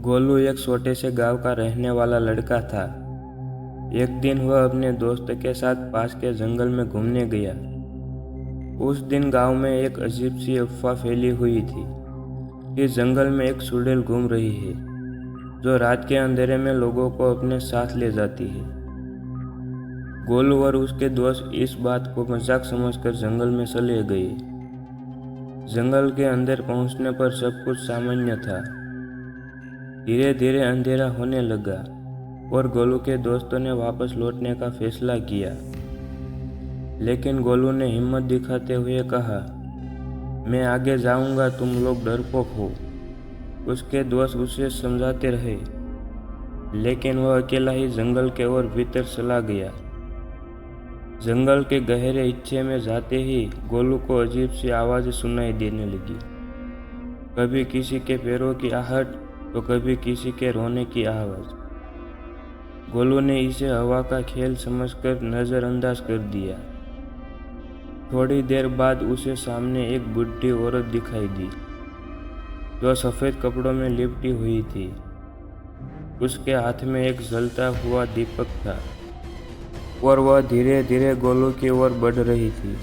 गोलू एक छोटे से गांव का रहने वाला लड़का था। एक दिन वह अपने दोस्त के साथ पास के जंगल में घूमने गया। उस दिन गांव में एक अजीब सी अफवाह फैली हुई थी कि जंगल में एक चुड़ैल घूम रही है जो रात के अंधेरे में लोगों को अपने साथ ले जाती है। गोलू और उसके दोस्त इस बात को मजाक समझकर जंगल में चले गए। जंगल के अंदर पहुंचने पर सब कुछ सामान्य था। धीरे धीरे अंधेरा होने लगा और गोलू के दोस्तों ने वापस लौटने का फैसला किया। लेकिन गोलू ने हिम्मत दिखाते हुए कहा, मैं आगे जाऊंगा, तुम लोग डरपोक हो। उसके दोस्त उसे समझाते रहे, लेकिन वह अकेला ही जंगल के ओर भीतर चला गया। जंगल के गहरे हिस्से में जाते ही गोलू को अजीब सी आवाज़ सुनाई देने लगी। कभी किसी के पैरों की आहट तो कभी किसी के रोने की आवाज़। गोलू ने इसे हवा का खेल समझकर नज़रअंदाज कर दिया। थोड़ी देर बाद उसे सामने एक बूढ़ी औरत दिखाई दी जो सफ़ेद कपड़ों में लिपटी हुई थी। उसके हाथ में एक जलता हुआ दीपक था और वह धीरे धीरे गोलू की ओर बढ़ रही थी।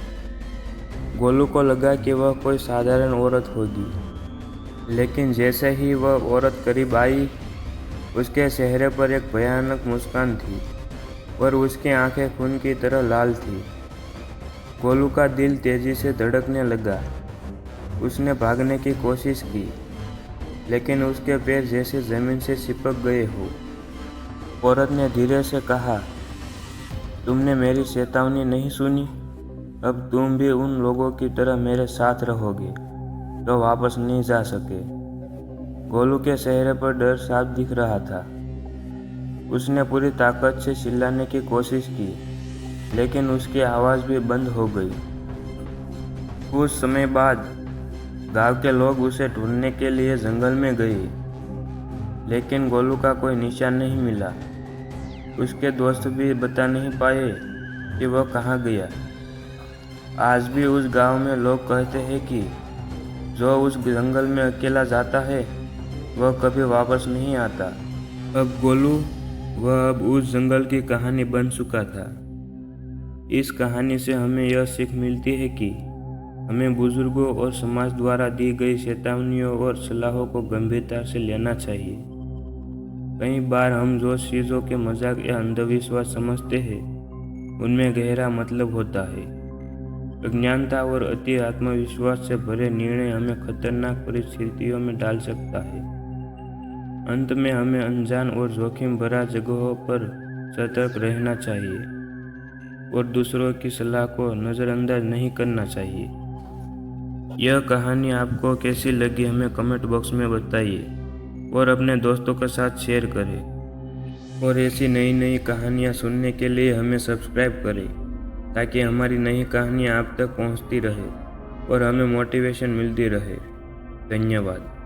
गोलू को लगा कि वह कोई साधारण औरत होगी, लेकिन जैसे ही वह औरत करीब आई, उसके चेहरे पर एक भयानक मुस्कान थी और उसकी आंखें खून की तरह लाल थी। गोलू का दिल तेजी से धड़कने लगा। उसने भागने की कोशिश की, लेकिन उसके पैर जैसे जमीन से चिपक गए हो। औरत ने धीरे से कहा, तुमने मेरी चेतावनी नहीं सुनी? अब तुम भी उन लोगों की तरह मेरे साथ रहोगे जो वापस नहीं जा सके। गोलू के चेहरे पर डर साफ दिख रहा था। उसने पूरी ताकत से चिल्लाने की कोशिश की, लेकिन उसकी आवाज़ भी बंद हो गई। कुछ समय बाद गांव के लोग उसे ढूंढने के लिए जंगल में गए, लेकिन गोलू का कोई निशान नहीं मिला। उसके दोस्त भी बता नहीं पाए कि वह कहाँ गया। आज भी उस गांव में लोग कहते हैं कि जो उस जंगल में अकेला जाता है वह कभी वापस नहीं आता। अब गोलू वह अब उस जंगल की कहानी बन चुका था। इस कहानी से हमें यह सीख मिलती है कि हमें बुजुर्गों और समाज द्वारा दी गई चेतावनियों और सलाहों को गंभीरता से लेना चाहिए। कई बार हम जो चीज़ों के मजाक या अंधविश्वास समझते हैं, उनमें गहरा मतलब होता है। अज्ञानता और अति आत्मविश्वास से भरे निर्णय हमें खतरनाक परिस्थितियों में डाल सकता है। अंत में हमें अनजान और जोखिम भरा जगहों पर सतर्क रहना चाहिए और दूसरों की सलाह को नज़रअंदाज नहीं करना चाहिए। यह कहानी आपको कैसी लगी हमें कमेंट बॉक्स में बताइए और अपने दोस्तों के साथ शेयर करें। और ऐसी नई नई कहानियाँ सुनने के लिए हमें सब्सक्राइब करें ताकि हमारी नई कहानियाँ आप तक पहुँचती रहे और हमें मोटिवेशन मिलती रहे। धन्यवाद।